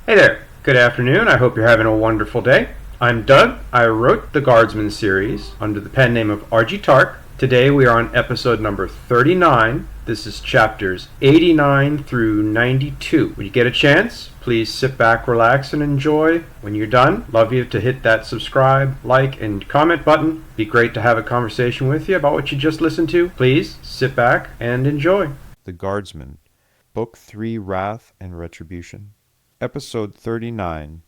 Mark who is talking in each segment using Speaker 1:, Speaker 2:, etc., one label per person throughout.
Speaker 1: Hey there, good afternoon. I hope you're having a wonderful day. I'm Doug. I wrote the Guardsman series under the pen name of R.G. Taark. Today we are on episode number 39. This is chapters 89 through 92. When you get a chance, please sit back, relax, and enjoy. When you're done, love you to hit that subscribe, like, and comment button. Be great to have a conversation with you about what you just listened to. Please sit back and enjoy.
Speaker 2: The Guardsman, Book 3, Wrath and Retribution. Episode 39,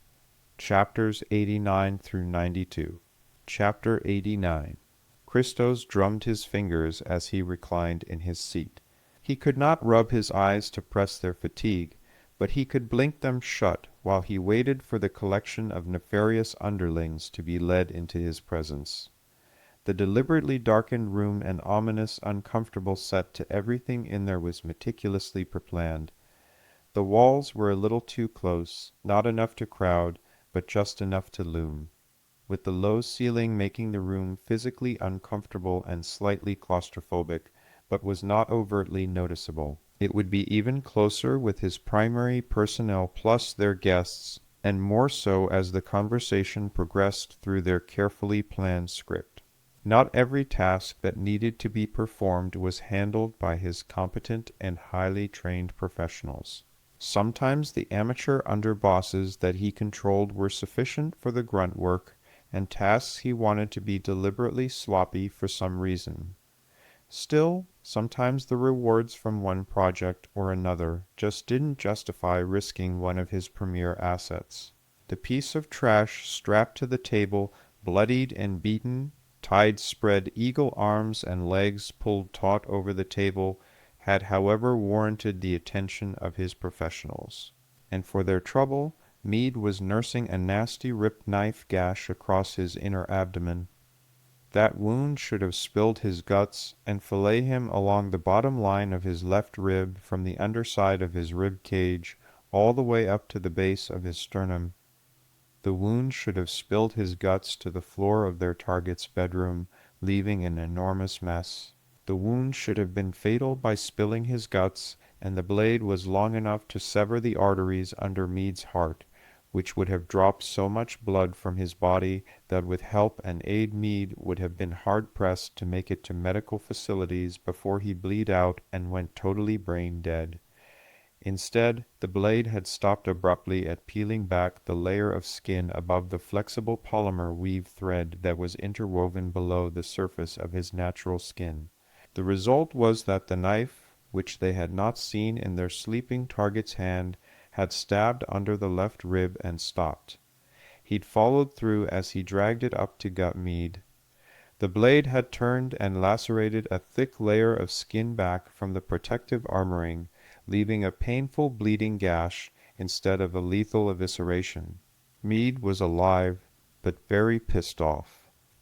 Speaker 2: Chapters 89 through 92. Chapter 89. Christos drummed his fingers as he reclined in his seat. He could not rub his eyes to press their fatigue, but he could blink them shut while he waited for the collection of nefarious underlings to be led into his presence. The deliberately darkened room and ominous, uncomfortable set to everything in there was meticulously preplanned. The walls were a little too close, not enough to crowd, but just enough to loom, with the low ceiling making the room physically uncomfortable and slightly claustrophobic, but was not overtly noticeable. It would be even closer with his primary personnel plus their guests, and more so as the conversation progressed through their carefully planned script. Not every task that needed to be performed was handled by his competent and highly trained professionals. Sometimes the amateur underbosses that he controlled were sufficient for the grunt work, and tasks he wanted to be deliberately sloppy for some reason. Still, sometimes the rewards from one project or another just didn't justify risking one of his premier assets. The piece of trash strapped to the table, bloodied and beaten, tied spread eagle arms and legs pulled taut over the table, had however warranted the attention of his professionals. And for their trouble, Meade was nursing a nasty ripped knife gash across his inner abdomen. That wound should have spilled his guts and fillet him along the bottom line of his left rib from the underside of his rib cage all the way up to the base of his sternum. The wound should have spilled his guts to the floor of their target's bedroom, leaving an enormous mess. The wound should have been fatal by spilling his guts, and the blade was long enough to sever the arteries under Meade's heart, which would have dropped so much blood from his body that with help and aid Meade would have been hard-pressed to make it to medical facilities before he bleed out and went totally brain-dead. Instead, the blade had stopped abruptly at peeling back the layer of skin above the flexible polymer weave thread that was interwoven below the surface of his natural skin. The result was that the knife, which they had not seen in their sleeping target's hand, had stabbed under the left rib and stopped. He'd followed through as he dragged it up to gut Meade. The blade had turned and lacerated a thick layer of skin back from the protective armoring, leaving a painful bleeding gash instead of a lethal evisceration. Meade was alive, but very pissed off.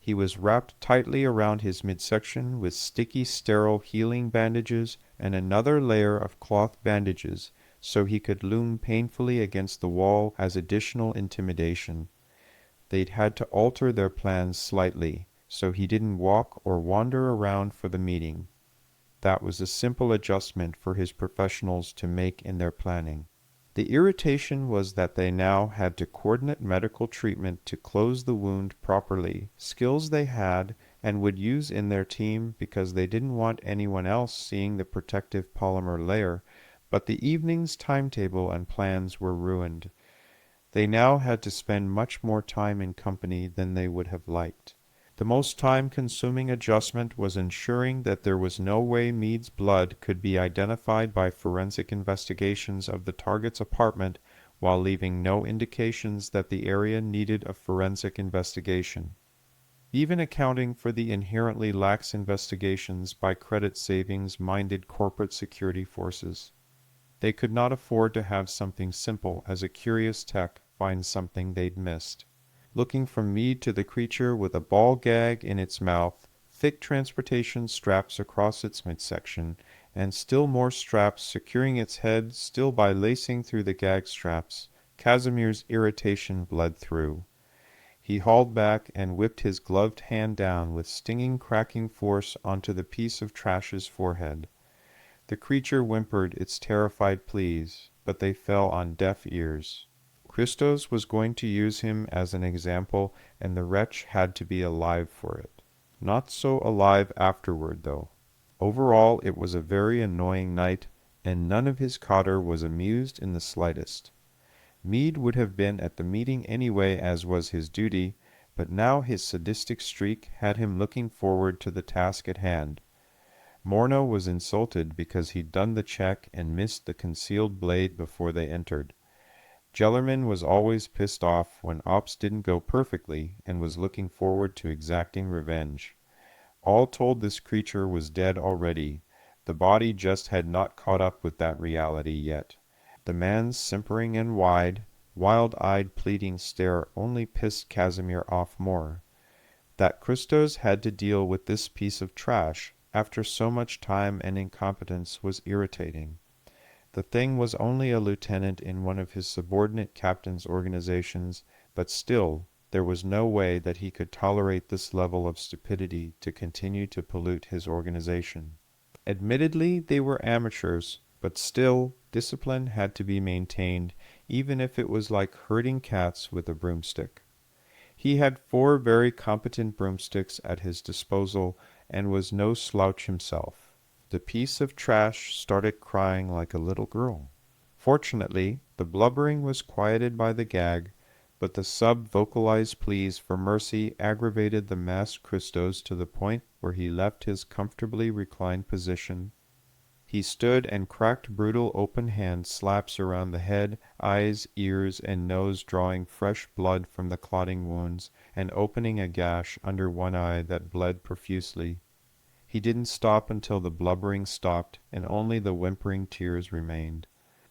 Speaker 2: He was wrapped tightly around his midsection with sticky sterile healing bandages and another layer of cloth bandages so he could loom painfully against the wall as additional intimidation. They'd had to alter their plans slightly, so he didn't walk or wander around for the meeting. That was a simple adjustment for his professionals to make in their planning. The irritation was that they now had to coordinate medical treatment to close the wound properly, skills they had and would use in their team because they didn't want anyone else seeing the protective polymer layer, but the evening's timetable and plans were ruined. They now had to spend much more time in company than they would have liked. The most time-consuming adjustment was ensuring that there was no way Meade's blood could be identified by forensic investigations of the target's apartment while leaving no indications that the area needed a forensic investigation. Even accounting for the inherently lax investigations by credit savings-minded corporate security forces. They could not afford to have something simple as a curious tech find something they'd missed. Looking from Meade to the creature with a ball gag in its mouth, thick transportation straps across its midsection, and still more straps securing its head still by lacing through the gag straps, Casimir's irritation bled through. He hauled back and whipped his gloved hand down with stinging cracking force onto the piece of trash's forehead. The creature whimpered its terrified pleas, but they fell on deaf ears. Christos was going to use him as an example, and the wretch had to be alive for it. Not so alive afterward, though. Overall, it was a very annoying night, and none of his cotter was amused in the slightest. Meade would have been at the meeting anyway, as was his duty, but now his sadistic streak had him looking forward to the task at hand. Morno was insulted because he'd done the check and missed the concealed blade before they entered. Jellerman was always pissed off when ops didn't go perfectly and was looking forward to exacting revenge. All told, this creature was dead already. The body just had not caught up with that reality yet. The man's simpering and wild-eyed pleading stare only pissed Casimir off more. That Christos had to deal with this piece of trash after so much time and incompetence was irritating. The thing was only a lieutenant in one of his subordinate captain's organizations, but still, there was no way that he could tolerate this level of stupidity to continue to pollute his organization. Admittedly, they were amateurs, but still, discipline had to be maintained, even if it was like herding cats with a broomstick. He had 4 very competent broomsticks at his disposal, and was no slouch himself. The piece of trash started crying like a little girl. Fortunately, the blubbering was quieted by the gag, but the sub-vocalized pleas for mercy aggravated the masked Christos to the point where he left his comfortably reclined position. He stood and cracked brutal open hand slaps around the head, eyes, ears, and nose, drawing fresh blood from the clotting wounds, and opening a gash under one eye that bled profusely. He didn't stop until the blubbering stopped, and only the whimpering tears remained.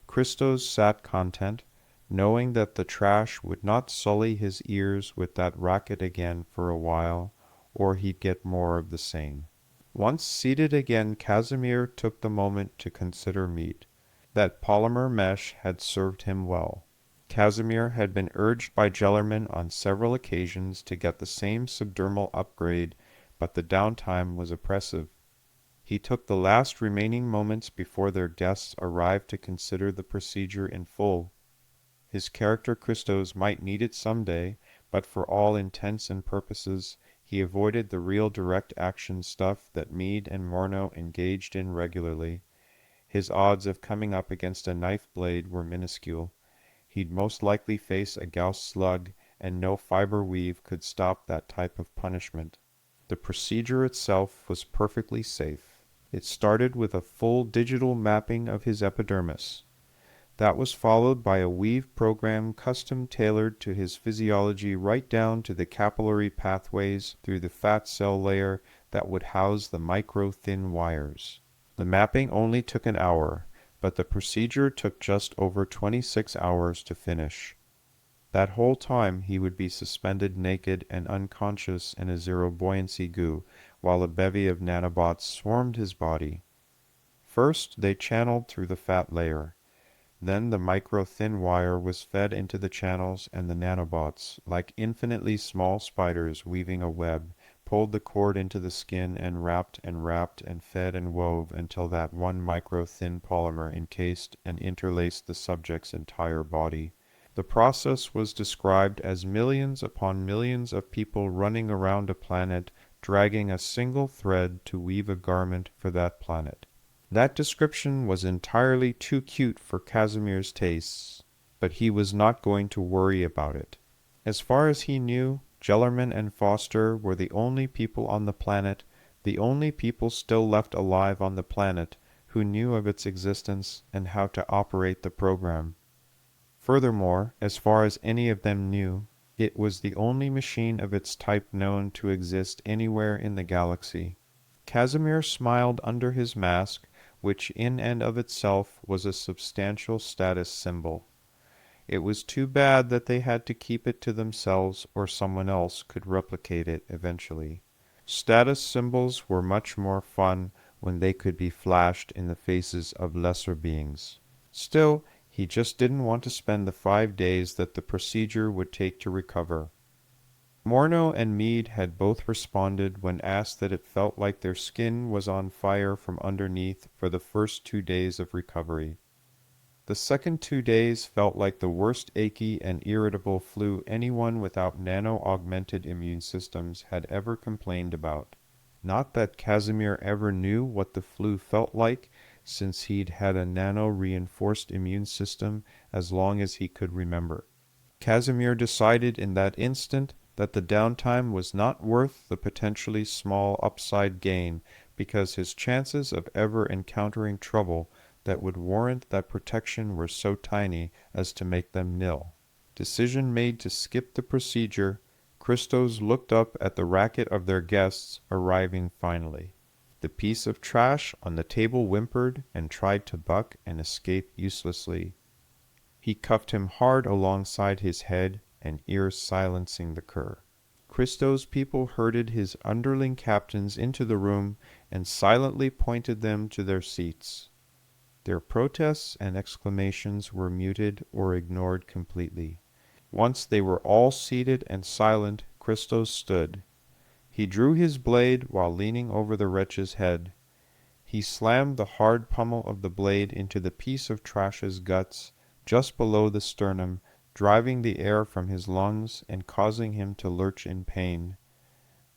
Speaker 2: Christos sat content, knowing that the trash would not sully his ears with that racket again for a while, or he'd get more of the same. Once seated again, Casimir took the moment to consider Meade. That polymer mesh had served him well. Casimir had been urged by Jellerman on several occasions to get the same subdermal upgrade, but the downtime was oppressive. He took the last remaining moments before their guests arrived to consider the procedure in full. His character Christos might need it someday, but for all intents and purposes, he avoided the real direct action stuff that Meade and Morno engaged in regularly. His odds of coming up against a knife blade were minuscule. He'd most likely face a Gauss slug, and no fiber weave could stop that type of punishment. The procedure itself was perfectly safe. It started with a full digital mapping of his epidermis. That was followed by a weave program custom-tailored to his physiology right down to the capillary pathways through the fat cell layer that would house the micro-thin wires. The mapping only took an hour, but the procedure took just over 26 hours to finish. That whole time he would be suspended naked and unconscious in a zero-buoyancy goo, while a bevy of nanobots swarmed his body. First, they channeled through the fat layer. Then the micro-thin wire was fed into the channels, and the nanobots, like infinitely small spiders weaving a web, pulled the cord into the skin and wrapped and fed and wove until that one micro-thin polymer encased and interlaced the subject's entire body. The process was described as millions upon millions of people running around a planet, dragging a single thread to weave a garment for that planet. That description was entirely too cute for Casimir's tastes, but he was not going to worry about it. As far as he knew, Jellerman and Foster were the only people on the planet, the only people still left alive on the planet, who knew of its existence and how to operate the program. Furthermore, as far as any of them knew, it was the only machine of its type known to exist anywhere in the galaxy. Casimir smiled under his mask, which in and of itself was a substantial status symbol. It was too bad that they had to keep it to themselves, or someone else could replicate it eventually. Status symbols were much more fun when they could be flashed in the faces of lesser beings. Still, he just didn't want to spend the 5 days that the procedure would take to recover. Morno and Meade had both responded when asked that it felt like their skin was on fire from underneath for the first 2 days of recovery. The second 2 days felt like the worst achy and irritable flu anyone without nano-augmented immune systems had ever complained about. Not that Casimir ever knew what the flu felt like, since he'd had a nano-reinforced immune system as long as he could remember. Casimir decided in that instant that the downtime was not worth the potentially small upside gain because his chances of ever encountering trouble that would warrant that protection were so tiny as to make them nil. Decision made to skip the procedure, Christos looked up at the racket of their guests arriving finally. The piece of trash on the table whimpered and tried to buck and escape uselessly. He cuffed him hard alongside his head and ears silencing the cur. Christo's people herded his underling captains into the room and silently pointed them to their seats. Their protests and exclamations were muted or ignored completely. Once they were all seated and silent, Christos stood. He drew his blade while leaning over the wretch's head. He slammed the hard pommel of the blade into the piece of trash's guts, just below the sternum, driving the air from his lungs and causing him to lurch in pain.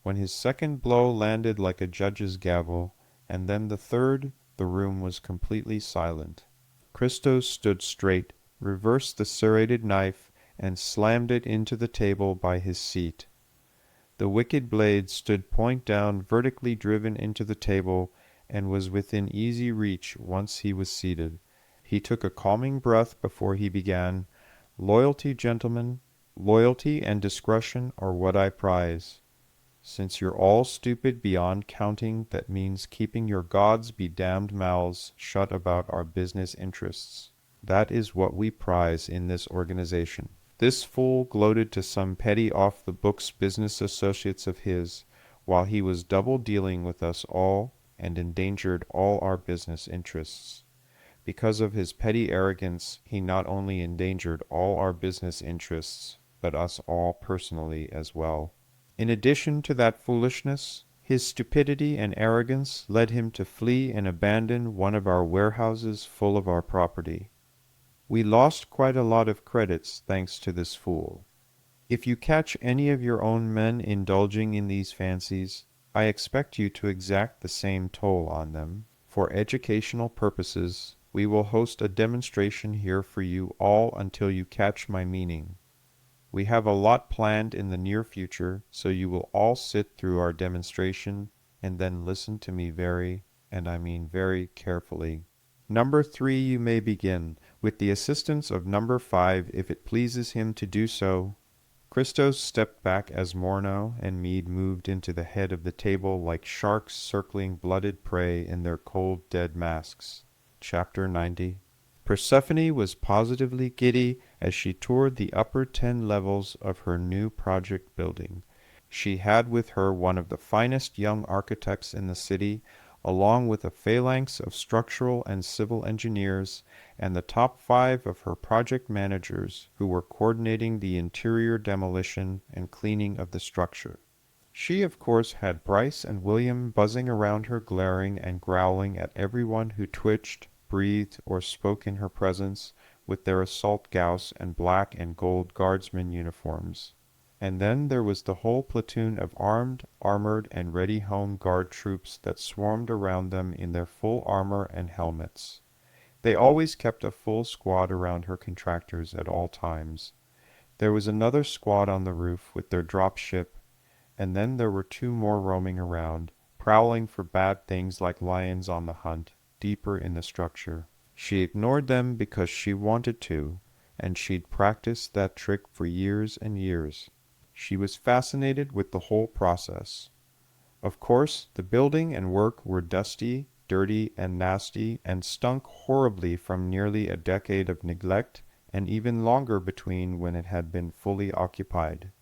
Speaker 2: When his second blow landed like a judge's gavel, and then the third, the room was completely silent. Christos stood straight, reversed the serrated knife, and slammed it into the table by his seat. The wicked blade stood point down, vertically driven into the table, and was within easy reach once he was seated. He took a calming breath before he began. "Loyalty, gentlemen, loyalty and discretion are what I prize. Since you're all stupid beyond counting, that means keeping your gods-be-damned mouths shut about our business interests. That is what we prize in this organization." This fool gloated to some petty off-the-books business associates of his, while he was double-dealing with us all and endangered all our business interests. Because of his petty arrogance, he not only endangered all our business interests, but us all personally as well. In addition to that foolishness, his stupidity and arrogance led him to flee and abandon one of our warehouses full of our property. We lost quite a lot of credits thanks to this fool. If you catch any of your own men indulging in these fancies, I expect you to exact the same toll on them. For educational purposes, we will host a demonstration here for you all until you catch my meaning. We have a lot planned in the near future, so you will all sit through our demonstration and then listen to me very, and I mean very carefully. Number 3 you may begin, with the assistance of number 5 if it pleases him to do so. Christos stepped back as Morno and Meade moved into the head of the table like sharks circling blooded prey in their cold dead masks. Chapter 90. Persephone was positively giddy as she toured the upper 10 levels of her new project building. She had with her one of the finest young architects in the city, along with a phalanx of structural and civil engineers, and the top 5 of her project managers who were coordinating the interior demolition and cleaning of the structure. She, of course, had Bryce and William buzzing around her, glaring and growling at everyone who twitched, breathed, or spoke in her presence, with their assault gauss and black and gold Guardsman uniforms. And then there was the whole platoon of armed, armored, and ready home guard troops that swarmed around them in their full armor and helmets. They always kept a full squad around her contractors at all times. There was another squad on the roof with their drop ship, and then there were 2 more roaming around, prowling for bad things like lions on the hunt, deeper in the structure. She ignored them because she wanted to, and she'd practiced that trick for years and years. She was fascinated with the whole process. Of course, the building and work were dusty, dirty, and nasty, and stunk horribly from nearly a decade of neglect, and even longer between when it had been fully occupied.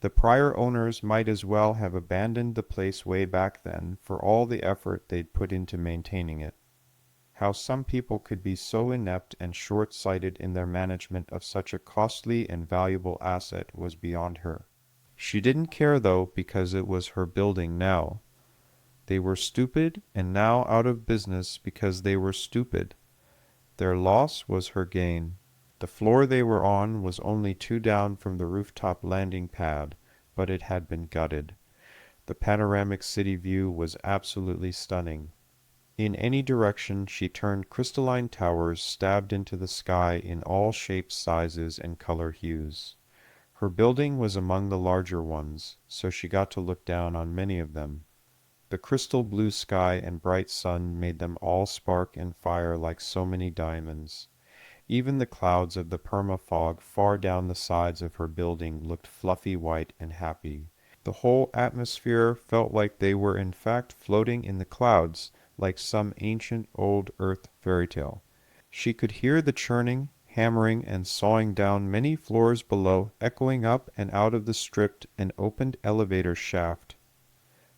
Speaker 2: The prior owners might as well have abandoned the place way back then for all the effort they'd put into maintaining it. How some people could be so inept and short-sighted in their management of such a costly and valuable asset was beyond her. She didn't care, though, because it was her building now. They were stupid, and now out of business because they were stupid. Their loss was her gain. The floor they were on was only 2 down from the rooftop landing pad, but it had been gutted. The panoramic city view was absolutely stunning. In any direction she turned, crystalline towers stabbed into the sky in all shapes, sizes, and color hues. Her building was among the larger ones, so she got to look down on many of them. The crystal blue sky and bright sun made them all spark and fire like so many diamonds. Even the clouds of the perma-fog far down the sides of her building looked fluffy white and happy. The whole atmosphere felt like they were in fact floating in the clouds, like some ancient old earth fairy tale. She could hear the churning, hammering, and sawing down many floors below echoing up and out of the stripped and opened elevator shaft.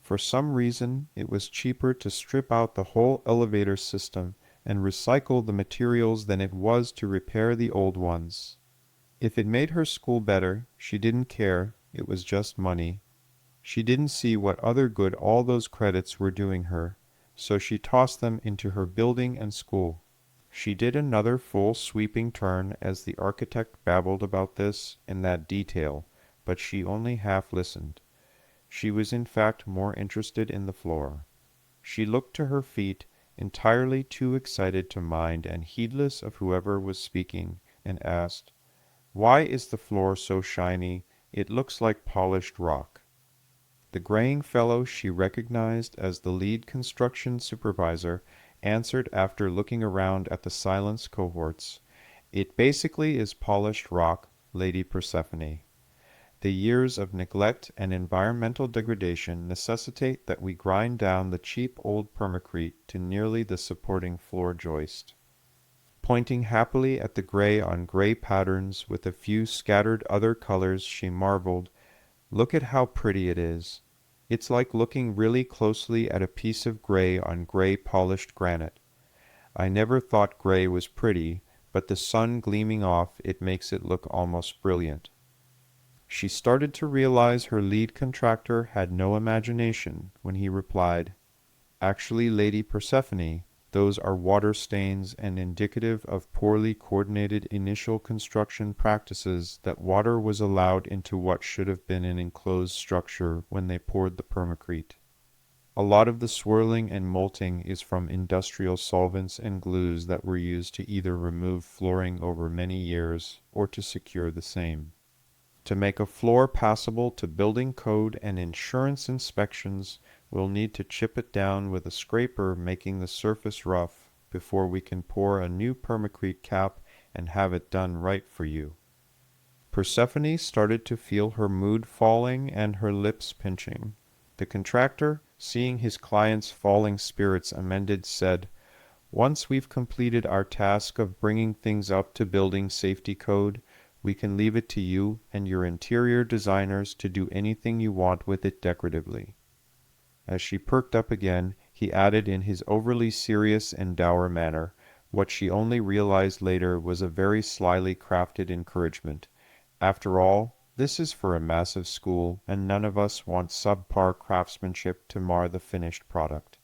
Speaker 2: For some reason it was cheaper to strip out the whole elevator system and recycle the materials than it was to repair the old ones. If it made her school better, she didn't care, it was just money. She didn't see what other good all those credits were doing her, so she tossed them into her building and school. She did another full sweeping turn as the architect babbled about this and that detail, but she only half listened. She was in fact more interested in the floor. She looked to her feet, entirely too excited to mind and heedless of whoever was speaking, and asked, "Why is the floor so shiny? It looks like polished rock." The graying fellow she recognized as the lead construction supervisor answered after looking around at the silenced cohorts, "It basically is polished rock, Lady Persephone. The years of neglect and environmental degradation necessitate that we grind down the cheap old permacrete to nearly the supporting floor joist." Pointing happily at the gray on gray patterns with a few scattered other colors, she marveled, "Look at how pretty it is. It's like looking really closely at a piece of gray on gray polished granite. I never thought gray was pretty, but the sun gleaming off it makes it look almost brilliant." She started to realize her lead contractor had no imagination when he replied, "Actually, Lady Persephone, those are water stains and indicative of poorly coordinated initial construction practices that water was allowed into what should have been an enclosed structure when they poured the permacrete. A lot of the swirling and molting is from industrial solvents and glues that were used to either remove flooring over many years or to secure the same. To make a floor passable to building code and insurance inspections, we'll need to chip it down with a scraper, making the surface rough, before we can pour a new permacrete cap and have it done right for you." Persephone started to feel her mood falling and her lips pinching. The contractor, seeing his client's falling spirits amended, said, "Once we've completed our task of bringing things up to building safety code, we can leave it to you and your interior designers to do anything you want with it decoratively." As she perked up again, he added in his overly serious and dour manner, what she only realized later was a very slyly crafted encouragement. "After all, this is for a massive school, and none of us want subpar craftsmanship to mar the finished product."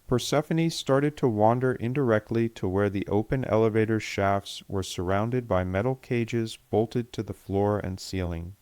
Speaker 2: Persephone started to wander indirectly to where the open elevator shafts were surrounded by metal cages bolted to the floor and ceiling.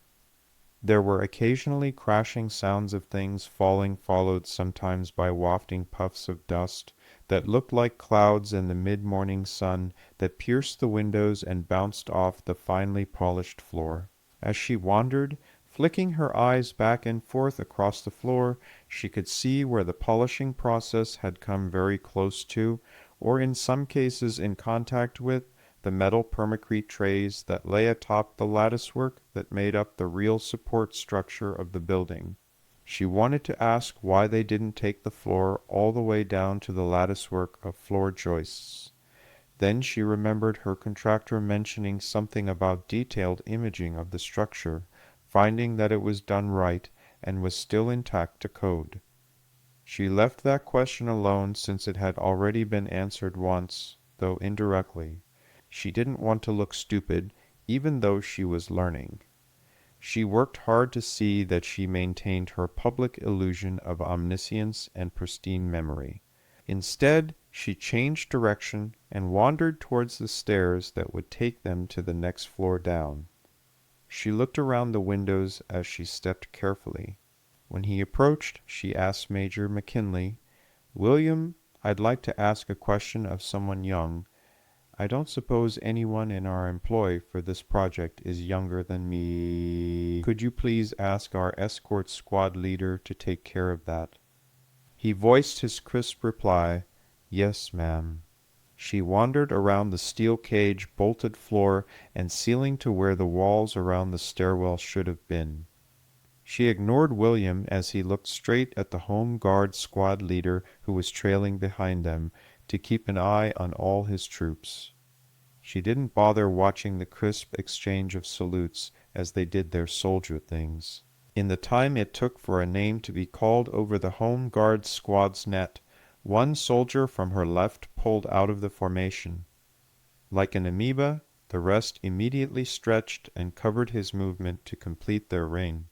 Speaker 2: There were occasionally crashing sounds of things falling, followed sometimes by wafting puffs of dust that looked like clouds in the mid-morning sun that pierced the windows and bounced off the finely polished floor. As she wandered, flicking her eyes back and forth across the floor, she could see where the polishing process had come very close to, or in some cases in contact with, the metal permacrete trays that lay atop the latticework that made up the real support structure of the building. She wanted to ask why they didn't take the floor all the way down to the latticework of floor joists. Then she remembered her contractor mentioning something about detailed imaging of the structure, finding that it was done right and was still intact to code. She left that question alone since it had already been answered once, though indirectly. She didn't want to look stupid, even though she was learning. She worked hard to see that she maintained her public illusion of omniscience and pristine memory. Instead, She changed direction and wandered towards the stairs that would take them to the next floor down. She looked around the windows as she stepped carefully. When he approached, she asked Major McKinley, "William, I'd like to ask a question of someone young. I don't suppose anyone in our employ for this project is younger than me. Could you please ask our escort squad leader to take care of that?" He voiced his crisp reply, "Yes, ma'am." She wandered around the steel cage bolted floor and ceiling to where the walls around the stairwell should have been. She ignored William as he looked straight at the Home Guard squad leader who was trailing behind them to keep an eye on all his troops. She didn't bother watching the crisp exchange of salutes as they did their soldier things. In the time it took for a name to be called over the Home Guard squad's net, one soldier from her left pulled out of the formation. Like an amoeba, the rest immediately stretched and covered his movement to complete their ring.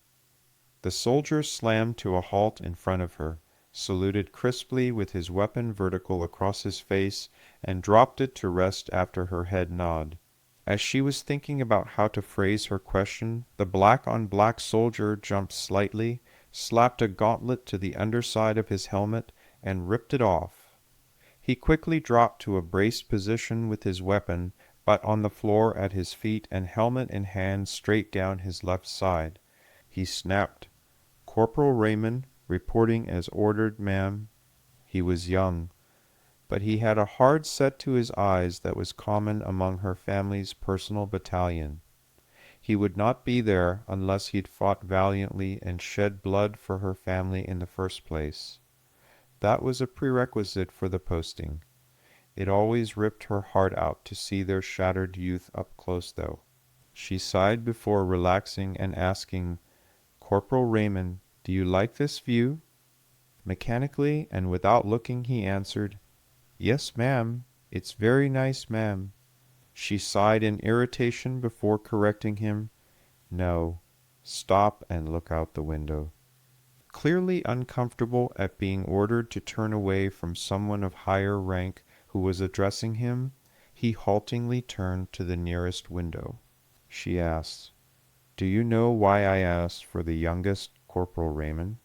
Speaker 2: The soldier slammed to a halt in front of her, saluted crisply with his weapon vertical across his face, and dropped it to rest after her head nod. As she was thinking about how to phrase her question, the black-on-black soldier jumped slightly, slapped a gauntlet to the underside of his helmet, and ripped it off. He quickly dropped to a braced position with his weapon, but on the floor at his feet and helmet in hand straight down his left side. He snapped, "Corporal Raymond, reporting as ordered, ma'am." He was young, but he had a hard set to his eyes that was common among her family's personal battalion. He would not be there unless he'd fought valiantly and shed blood for her family in the first place. That was a prerequisite for the posting. It always ripped her heart out to see their shattered youth up close, though. She sighed before relaxing and asking, "Corporal Raymond, do you like this view?" Mechanically and without looking he answered, "Yes, ma'am. It's very nice, ma'am." She sighed in irritation before correcting him, "No. Stop and look out the window." Clearly uncomfortable at being ordered to turn away from someone of higher rank who was addressing him, he haltingly turned to the nearest window. She asked, "Do you know why I asked for the youngest, Corporal Raymond?"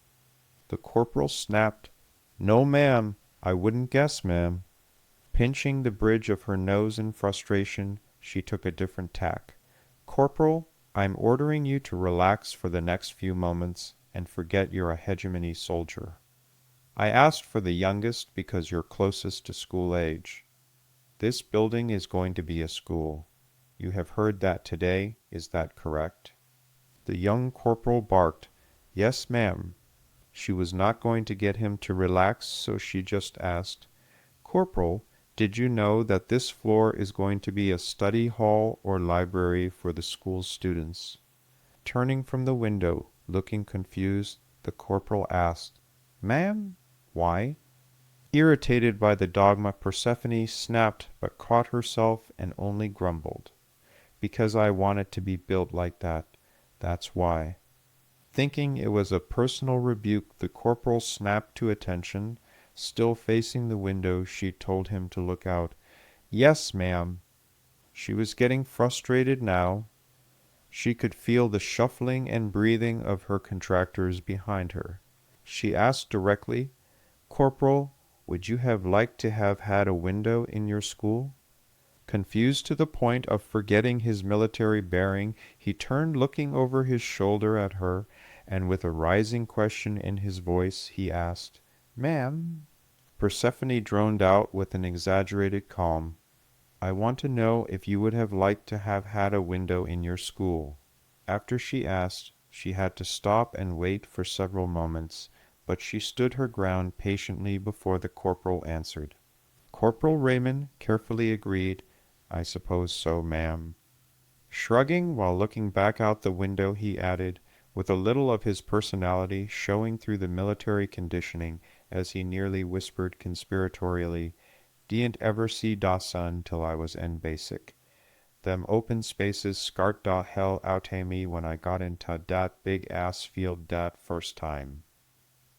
Speaker 2: The corporal snapped, "No, ma'am. I wouldn't guess, ma'am." Pinching the bridge of her nose in frustration, she took a different tack. "Corporal, I'm ordering you to relax for the next few moments and forget you're a hegemony soldier. I asked for the youngest because you're closest to school age. This building is going to be a school. You have heard that today, is that correct?" The young corporal barked, "Yes, ma'am." She was not going to get him to relax, so she just asked, "Corporal, did you know that this floor is going to be a study hall or library for the school's students?" Turning from the window, looking confused, the corporal asked, "Ma'am? Why?" Irritated by the dogma, Persephone snapped but caught herself and only grumbled, "Because I want it to be built like that. That's why." Thinking it was a personal rebuke, the corporal snapped to attention. Still facing the window, she told him to look out. "Yes, ma'am." She was getting frustrated now. She could feel the shuffling and breathing of her contractors behind her. She asked directly, "Corporal, would you have liked to have had a window in your school?" Confused to the point of forgetting his military bearing, he turned looking over his shoulder at her, and with a rising question in his voice, he asked, "Ma'am?" Persephone droned out with an exaggerated calm, "I want to know if you would have liked to have had a window in your school." After she asked, she had to stop and wait for several moments, but she stood her ground patiently before the corporal answered. Corporal Raymond carefully agreed, "I suppose so, ma'am." Shrugging while looking back out the window, he added, with a little of his personality showing through the military conditioning, as he nearly whispered conspiratorially, "Didn't ever see da sun till I was in basic. Them open spaces scart da hell outta me when I got into dat big ass field dat first time."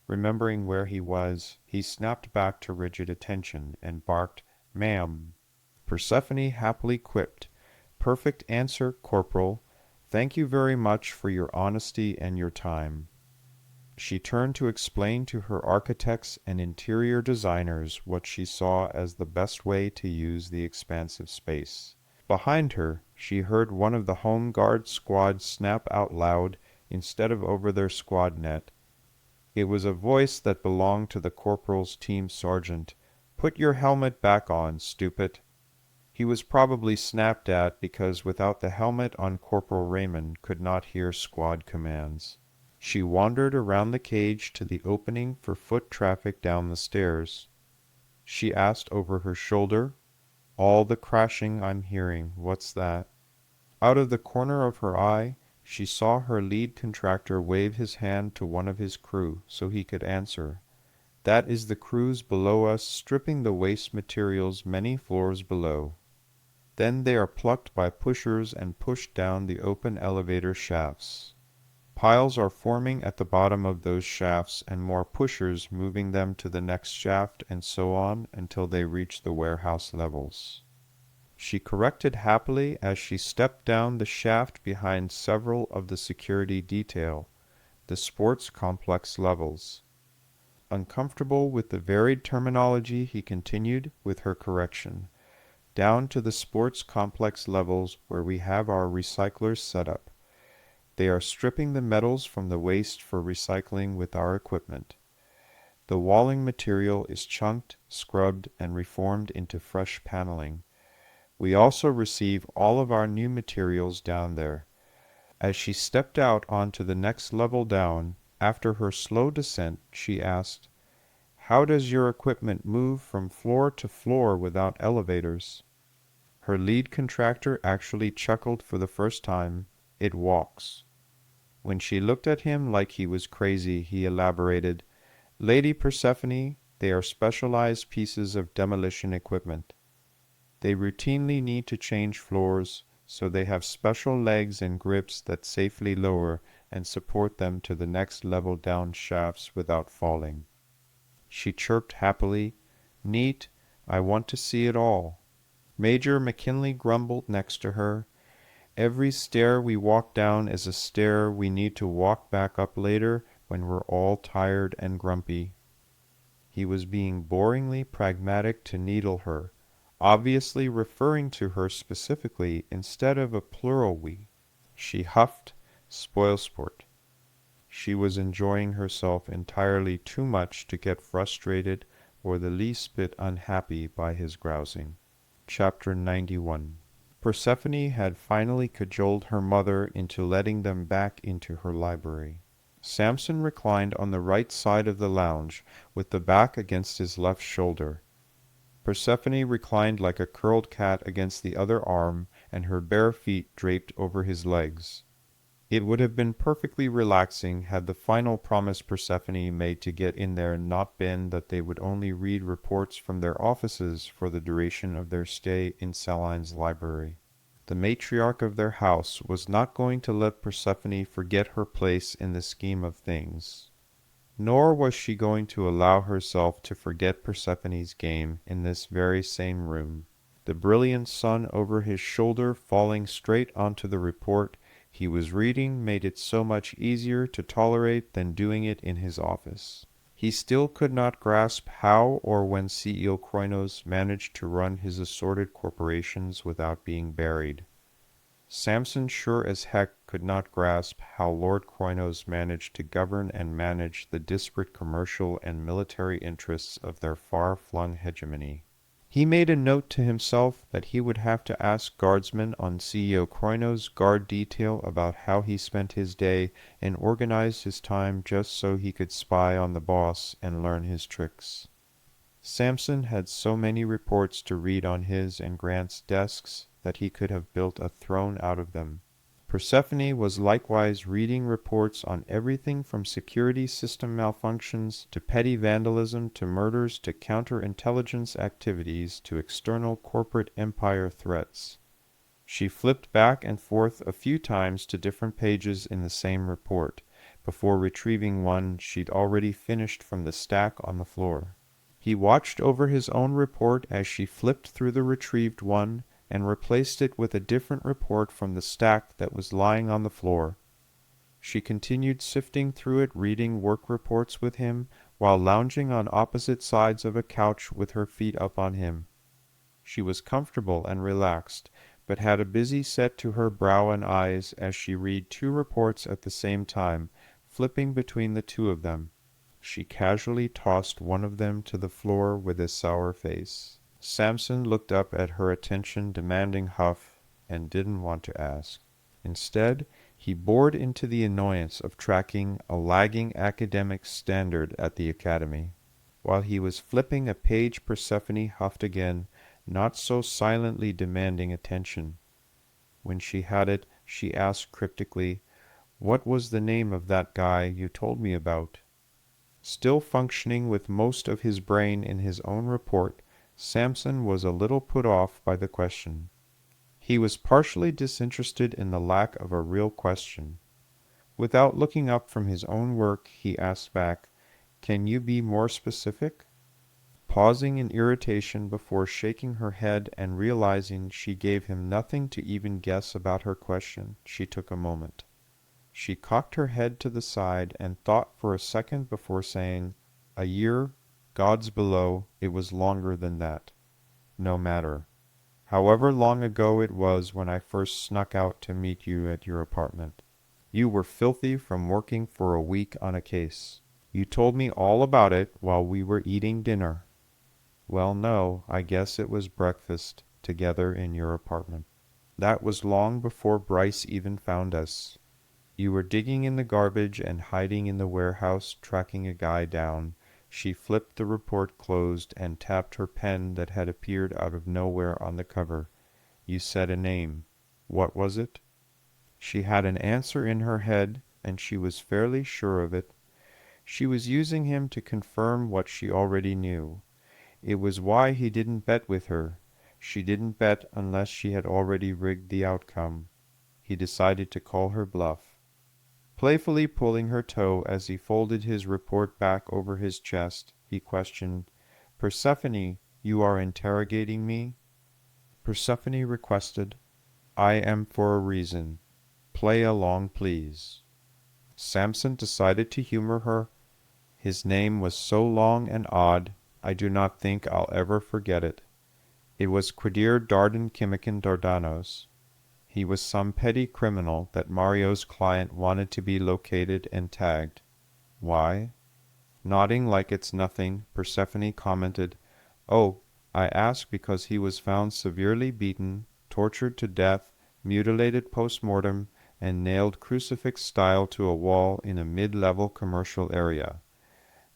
Speaker 2: Remembering where he was, he snapped back to rigid attention and barked, "Ma'am." Persephone happily quipped, "Perfect answer, Corporal. Thank you very much for your honesty and your time." She turned to explain to her architects and interior designers what she saw as the best way to use the expansive space. Behind her, she heard one of the Home Guard squad snap out loud instead of over their squad net. It was a voice that belonged to the corporal's team sergeant. "Put your helmet back on, stupid." He was probably snapped at because without the helmet on, Corporal Raymond could not hear squad commands. She wandered around the cage to the opening for foot traffic down the stairs. She asked over her shoulder, "All the crashing I'm hearing, what's that?" Out of the corner of her eye, she saw her lead contractor wave his hand to one of his crew so he could answer. "That is the crews below us stripping the waste materials many floors below. Then they are plucked by pushers and pushed down the open elevator shafts. Piles are forming at the bottom of those shafts and more pushers moving them to the next shaft and so on until they reach the warehouse levels." She corrected happily as she stepped down the shaft behind several of the security detail, the sports complex levels. Uncomfortable with the varied terminology, he continued with her correction, "Down to the sports complex levels where we have our recyclers set up. They are stripping the metals from the waste for recycling with our equipment. The walling material is chunked, scrubbed, and reformed into fresh paneling. We also receive all of our new materials down there." As she stepped out onto the next level down, after her slow descent, she asked, "How does your equipment move from floor to floor without elevators?" Her lead contractor actually chuckled for the first time. "It walks." When she looked at him like he was crazy, he elaborated, "Lady Persephone, they are specialized pieces of demolition equipment. They routinely need to change floors, so they have special legs and grips that safely lower and support them to the next level down shafts without falling." She chirped happily, "Neat, I want to see it all." Major McKinley grumbled next to her, "Every stair we walk down is a stair we need to walk back up later when we're all tired and grumpy." He was being boringly pragmatic to needle her, obviously referring to her specifically instead of a plural we. She huffed, spoilsport. She was enjoying herself entirely too much to get frustrated or the least bit unhappy by his grousing. Chapter 91. Persephone had finally cajoled her mother into letting them back into her library. Samson reclined on the right side of the lounge, with the back against his left shoulder. Persephone reclined like a curled cat against the other arm, and her bare feet draped over his legs. It would have been perfectly relaxing had the final promise Persephone made to get in there not been that they would only read reports from their offices for the duration of their stay in Saline's library. The matriarch of their house was not going to let Persephone forget her place in the scheme of things. Nor was she going to allow herself to forget Persephone's game in this very same room. The brilliant sun over his shoulder falling straight onto the report he was reading made it so much easier to tolerate than doing it in his office. He still could not grasp how or when CEO Kroinos managed to run his assorted corporations without being buried. Samson sure as heck could not grasp how Lord Kroinos managed to govern and manage the disparate commercial and military interests of their far-flung hegemony. He made a note to himself that he would have to ask Guardsman on CEO Kroinos' guard detail about how he spent his day and organized his time just so he could spy on the boss and learn his tricks. Samson had so many reports to read on his and Grant's desks that he could have built a throne out of them. Persephone was likewise reading reports on everything from security system malfunctions to petty vandalism to murders to counterintelligence activities to external corporate empire threats. She flipped back and forth a few times to different pages in the same report, before retrieving one she'd already finished from the stack on the floor. He watched over his own report as she flipped through the retrieved one and replaced it with a different report from the stack that was lying on the floor. She continued sifting through it, reading work reports with him, while lounging on opposite sides of a couch with her feet up on him. She was comfortable and relaxed, but had a busy set to her brow and eyes as she read 2 reports at the same time, flipping between the 2 of them. She casually tossed one of them to the floor with a sour face. Samson looked up at her attention-demanding huff and didn't want to ask. Instead, he bored into the annoyance of tracking a lagging academic standard at the academy. While he was flipping a page, Persephone huffed again, not so silently demanding attention. When she had it, she asked cryptically, "What was the name of that guy you told me about?" Still functioning with most of his brain in his own report, Samson was a little put off by the question. He was partially disinterested in the lack of a real question. Without looking up from his own work, he asked back, "Can you be more specific?" Pausing in irritation before shaking her head and realizing she gave him nothing to even guess about her question, she took a moment. She cocked her head to the side and thought for a second before saying, "A year, gods below, it was longer than that. No matter. However long ago it was when I first snuck out to meet you at your apartment. You were filthy from working for a week on a case. You told me all about it while we were eating dinner. Well, no, I guess it was breakfast together in your apartment. That was long before Bryce even found us. You were digging in the garbage and hiding in the warehouse, tracking a guy down." She flipped the report closed and tapped her pen that had appeared out of nowhere on the cover. "You said a name. What was it?" She had an answer in her head, and she was fairly sure of it. She was using him to confirm what she already knew. It was why he didn't bet with her. She didn't bet unless she had already rigged the outcome. He decided to call her bluff. Playfully pulling her toe as he folded his report back over his chest, he questioned, "Persephone, you are interrogating me?" Persephone requested, "I am for a reason. Play along, please." Samson decided to humor her. "His name was so long and odd, I do not think I'll ever forget it. It was Quidir Dardan Kimikin Dardanos. He was some petty criminal that Mario's client wanted to be located and tagged. Why?" Nodding like it's nothing, Persephone commented, "Oh, I ask because he was found severely beaten, tortured to death, mutilated post-mortem, and nailed crucifix-style to a wall in a mid-level commercial area.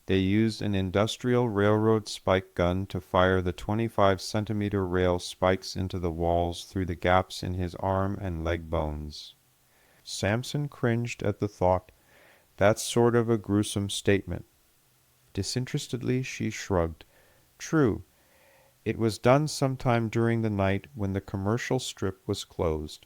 Speaker 2: They used an industrial railroad spike gun to fire the 25-centimeter rail spikes into the walls through the gaps in his arm and leg bones." Samson cringed at the thought. That's sort of a gruesome statement. Disinterestedly, she shrugged. "True. It was done sometime during the night when the commercial strip was closed.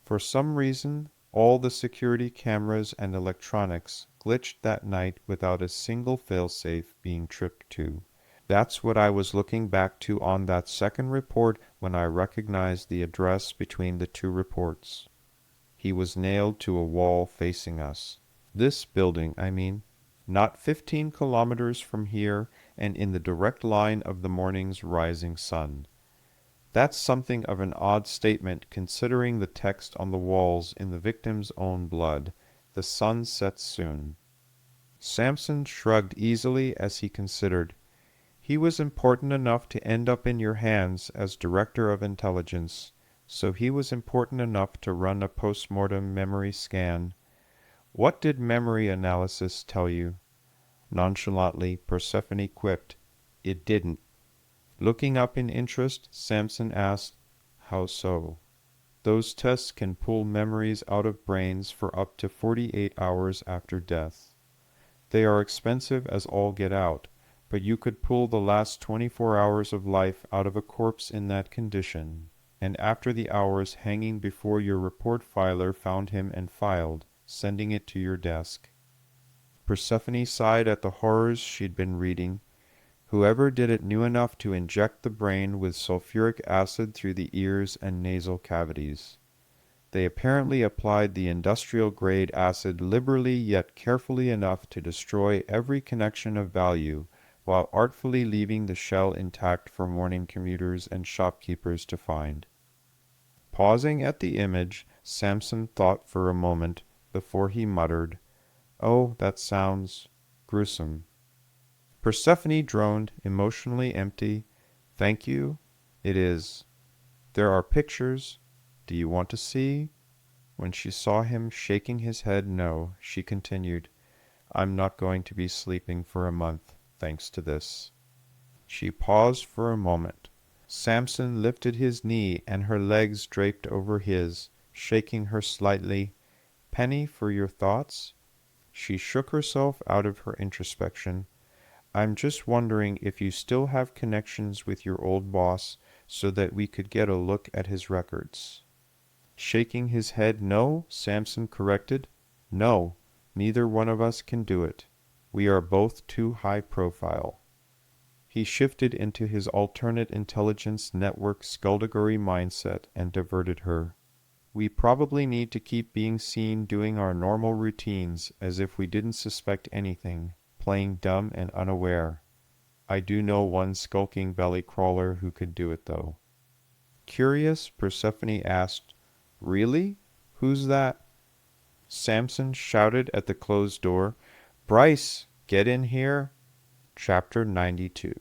Speaker 2: For some reason, all the security cameras and electronics glitched that night without a single failsafe being tripped to. That's what I was looking back to on that second report when I recognized the address between the 2 reports. He was nailed to a wall facing us. This building, I mean. Not 15 kilometers from here and in the direct line of the morning's rising sun. That's something of an odd statement considering the text on the walls in the victim's own blood. The sun sets soon." Samson shrugged easily as he considered. He was important enough to end up in your hands as Director of Intelligence, so he was important enough to run a post-mortem memory scan. "What did memory analysis tell you?" Nonchalantly, Persephone quipped, "It didn't." Looking up in interest, Samson asked, "How so?" "Those tests can pull memories out of brains for up to 48 hours after death. They are expensive as all get out, but you could pull the last 24 hours of life out of a corpse in that condition, and after the hours hanging before your report filer found him and filed, sending it to your desk. Persephone sighed at the horrors she'd been reading. Whoever did it knew enough to inject the brain with sulfuric acid through the ears and nasal cavities. They apparently applied the industrial-grade acid liberally yet carefully enough to destroy every connection of value, while artfully leaving the shell intact for morning commuters and shopkeepers to find. Pausing at the image, Samson thought for a moment before he muttered, "Oh, that sounds gruesome." Persephone droned, emotionally empty. "Thank you. It is. There are pictures. Do you want to see?" When she saw him shaking his head no, she continued, "I'm not going to be sleeping for a month, thanks to this." She paused for a moment. Samson lifted his knee and her legs draped over his, shaking her slightly. "Penny for your thoughts?" She shook herself out of her introspection. "I'm just wondering if you still have connections with your old boss so that we could get a look at his records." Shaking his head no, Samson corrected. "No, neither one of us can do it. We are both too high profile." He shifted into his alternate intelligence network skullduggery mindset and diverted her. "We probably need to keep being seen doing our normal routines as if we didn't suspect anything, playing dumb and unaware. I do know one skulking belly crawler who could do it, though." Curious, Persephone asked, "Really? Who's that?" Samson shouted at the closed door, "Bryce, get in here!" Chapter 92.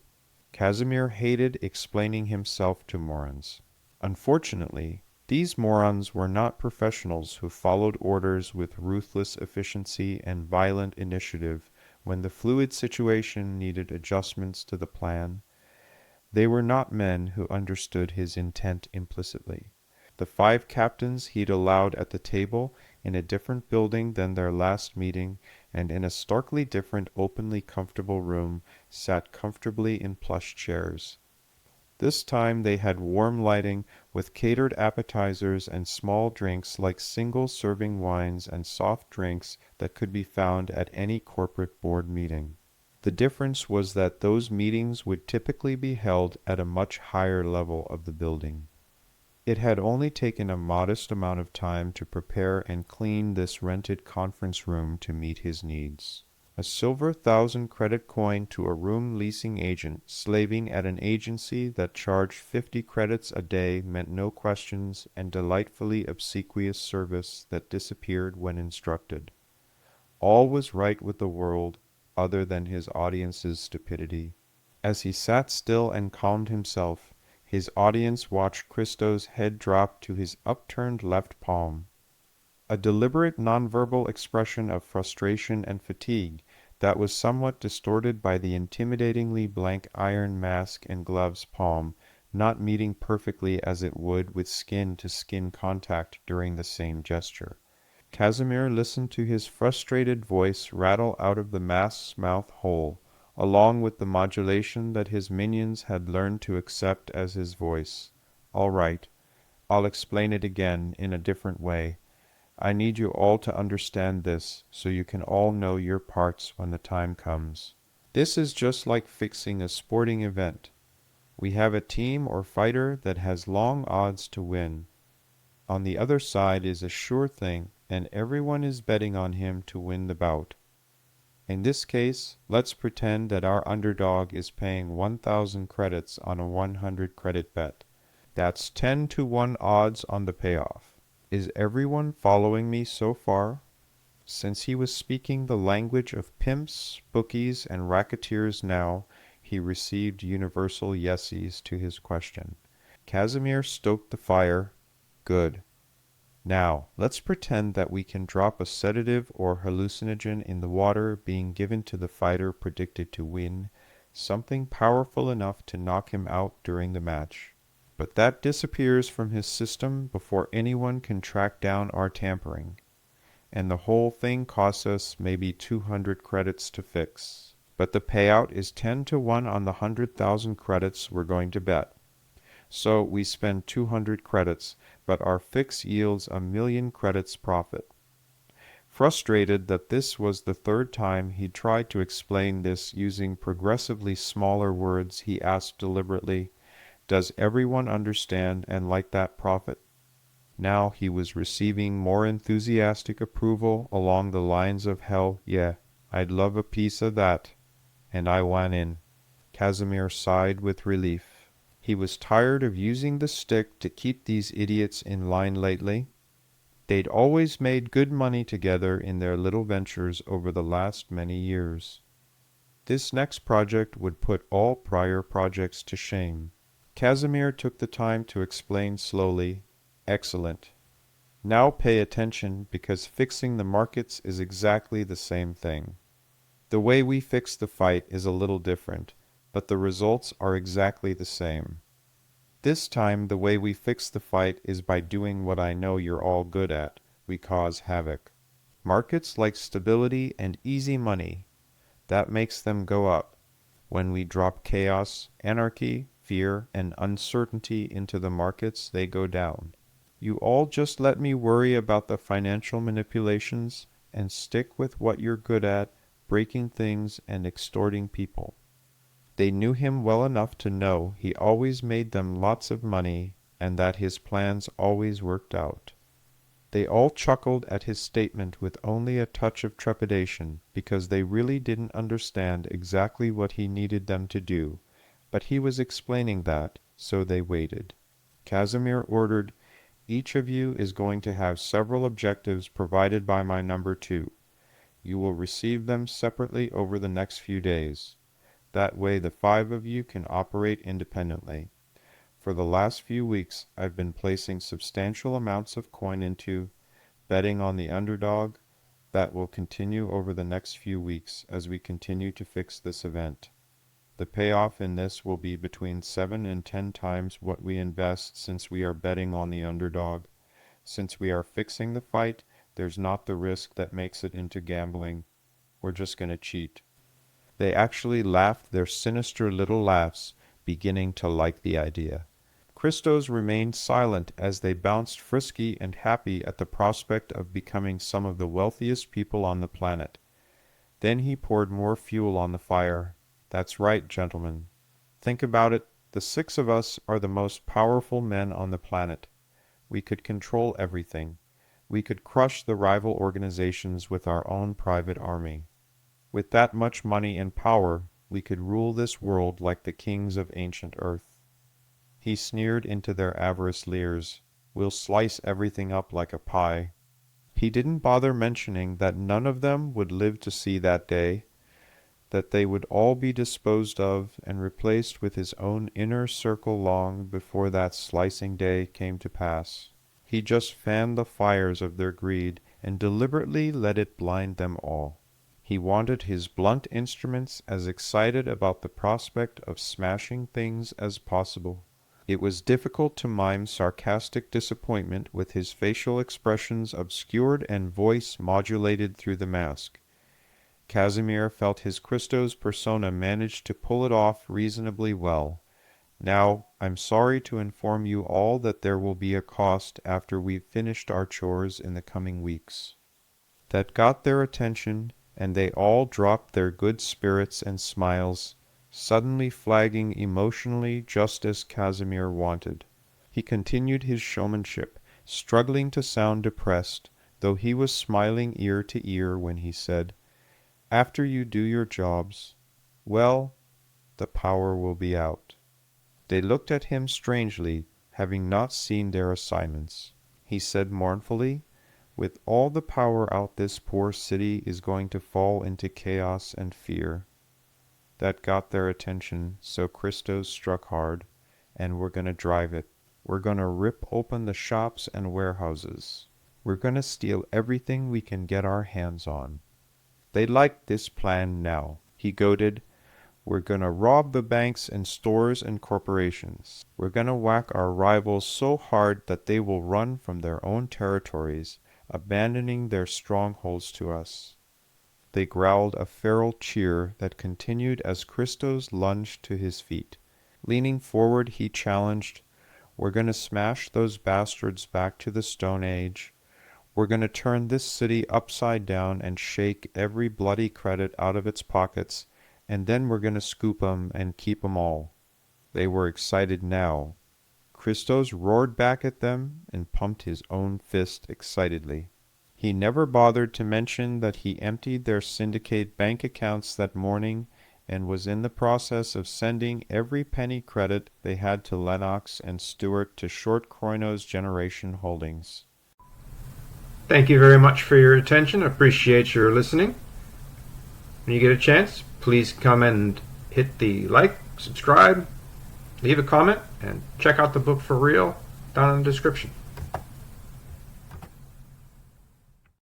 Speaker 2: Casimir hated explaining himself to morons. Unfortunately, these morons were not professionals who followed orders with ruthless efficiency and violent initiative when the fluid situation needed adjustments to the plan. They were not men who understood his intent implicitly. The 5 captains he'd allowed at the table, in a different building than their last meeting, and in a starkly different openly comfortable room, sat comfortably in plush chairs. This time they had warm lighting, with catered appetizers and small drinks like single-serving wines and soft drinks that could be found at any corporate board meeting. The difference was that those meetings would typically be held at a much higher level of the building. It had only taken a modest amount of time to prepare and clean this rented conference room to meet his needs. A silver 1,000-credit coin to a room leasing agent slaving at an agency that charged 50 credits a day meant no questions and delightfully obsequious service that disappeared when instructed. All was right with the world, other than his audience's stupidity. As he sat still and calmed himself, his audience watched Christo's head drop to his upturned left palm. A deliberate nonverbal expression of frustration and fatigue that was somewhat distorted by the intimidatingly blank iron mask and gloves palm not meeting perfectly as it would with skin-to-skin contact during the same gesture. Casimir listened to his frustrated voice rattle out of the mask's mouth hole, along with the modulation that his minions had learned to accept as his voice. "All right, I'll explain it again in a different way. I need you all to understand this, so you can all know your parts when the time comes. This is just like fixing a sporting event. We have a team or fighter that has long odds to win. On the other side is a sure thing, and everyone is betting on him to win the bout. In this case, let's pretend that our underdog is paying 1,000 credits on a 100-credit bet. That's 10-to-1 odds on the payoff. Is everyone following me so far?" Since he was speaking the language of pimps, bookies, and racketeers now, he received universal yeses to his question. Casimir stoked the fire. "Good. Now, let's pretend that we can drop a sedative or hallucinogen in the water being given to the fighter predicted to win, something powerful enough to knock him out during the match. But that disappears from his system before anyone can track down our tampering, and the whole thing costs us maybe 200 credits to fix. But the payout is 10-to-1 on the 100,000 credits we're going to bet. So we spend 200 credits, but our fix yields 1,000,000 credits profit. Frustrated that this was the third time he tried to explain this using progressively smaller words, he asked deliberately, "Does everyone understand and like that, Prophet?" Now he was receiving more enthusiastic approval along the lines of, "Hell, yeah, I'd love a piece of that." And I went in. Casimir sighed with relief. He was tired of using the stick to keep these idiots in line lately. They'd always made good money together in their little ventures over the last many years. This next project would put all prior projects to shame. Casimir took the time to explain slowly, "Excellent. Now pay attention, because fixing the markets is exactly the same thing. The way we fix the fight is a little different, but the results are exactly the same. This time the way we fix the fight is by doing what I know you're all good at. We cause havoc. Markets like stability and easy money. That makes them go up. When we drop chaos, anarchy, fear, and uncertainty into the markets, they go down. You all just let me worry about the financial manipulations and stick with what you're good at, breaking things and extorting people." They knew him well enough to know he always made them lots of money and that his plans always worked out. They all chuckled at his statement with only a touch of trepidation, because they really didn't understand exactly what he needed them to do, but he was explaining that, so they waited. Casimir ordered, "Each of you is going to have several objectives provided by my number 2. You will receive them separately over the next few days. That way the 5 of you can operate independently. For the last few weeks I've been placing substantial amounts of coin into, betting on the underdog. That will continue over the next few weeks as we continue to fix this event. The payoff in this will be between 7 and 10 times what we invest, since we are betting on the underdog. Since we are fixing the fight, there's not the risk that makes it into gambling. We're just going to cheat." They actually laughed their sinister little laughs, beginning to like the idea. Christos remained silent as they bounced frisky and happy at the prospect of becoming some of the wealthiest people on the planet. Then he poured more fuel on the fire. "That's right, gentlemen. Think about it. The 6 of us are the most powerful men on the planet. We could control everything. We could crush the rival organizations with our own private army. With that much money and power, we could rule this world like the kings of ancient Earth." He sneered into their avarice leers. "We'll slice everything up like a pie." He didn't bother mentioning that none of them would live to see that day, that they would all be disposed of and replaced with his own inner circle long before that slicing day came to pass. He just fanned the fires of their greed and deliberately let it blind them all. He wanted his blunt instruments as excited about the prospect of smashing things as possible. It was difficult to mime sarcastic disappointment with his facial expressions obscured and voice modulated through the mask. Casimir felt his Christos persona managed to pull it off reasonably well. "Now, I'm sorry to inform you all that there will be a cost after we've finished our chores in the coming weeks." That got their attention, and they all dropped their good spirits and smiles, suddenly flagging emotionally just as Casimir wanted. He continued his showmanship, struggling to sound depressed, though he was smiling ear to ear when he said, "After you do your jobs, well, the power will be out." They looked at him strangely, having not seen their assignments. He said mournfully, "With all the power out, this poor city is going to fall into chaos and fear." That got their attention, so Christos struck hard, "And we're going to drive it. We're going to rip open the shops and warehouses. We're going to steal everything we can get our hands on." They liked this plan now. He goaded, "We're going to rob the banks and stores and corporations. We're going to whack our rivals so hard that they will run from their own territories, abandoning their strongholds to us." They growled a feral cheer that continued as Christos lunged to his feet. Leaning forward, he challenged, "We're going to smash those bastards back to the Stone Age. We're going to turn this city upside down and shake every bloody credit out of its pockets, and then we're going to scoop 'em and keep 'em all." They were excited now. Christos roared back at them and pumped his own fist excitedly. He never bothered to mention that he emptied their syndicate bank accounts that morning and was in the process of sending every penny credit they had to Lennox and Stewart to short Kroinos Generation Holdings.
Speaker 1: Thank you very much for your attention. Appreciate your listening. When you get a chance, please come and hit the like, subscribe, leave a comment, and check out the book for real down in the description.